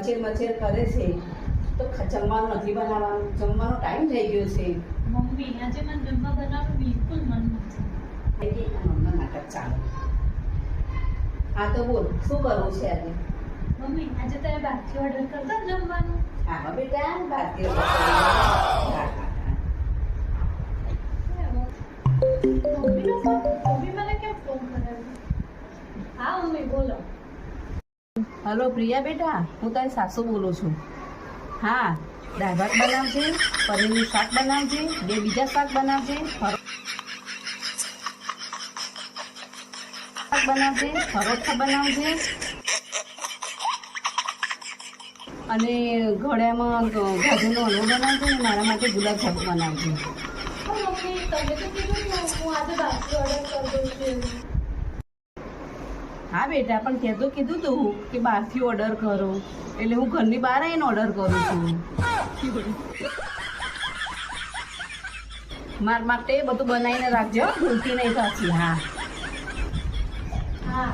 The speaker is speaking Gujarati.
મચેર મચેર કરે છે તો જમવાનું નથી બનાવવાનું. જમવાનો ટાઈમ થઈ ગયો છે. મમ્મી આજે મને જમવા બનાવવાનું બિલકુલ મન નથી. મમ્મા નાટક ચાલે. હા તો બોલ શું કરવું છે આજે? મમ્મી આજે તારે બહારથી ઓર્ડર કરતા જમવાનું. હા બેટા ભારતીય મમ્મીનો ફોન? મમ્મી મને કેમ ફોન કરાવ્યો? હા મમ્મી બોલો. હલો પ્રિયા બેટા, હું તારી સાસુ બોલું છું. હા, દાળ ભાત બનાવજે, પનીરનું શાક બનાવજે, 2 બીજા શાક બનાવજે, બનાવજે, પરોઠા બનાવજે અને ઘોડામાં ગાજરનો હલવો બનાવજે અને મારા માટે ગુલાબજાંબુ બનાવજે. મમ્મી તમે તો કીધું ને હું આજે બહારથી ઓર્ડર કરી દઉં છું. હા બેટા, પણ તે તો કીધું તું કે બહારથી ઓર્ડર કરો, એટલે હું ઘરની બહાર આવીને ઓર્ડર કરું છું. માર માટે બધું બનાવીને રાખજો, ભૂલતી નહીં પાછી. હા હા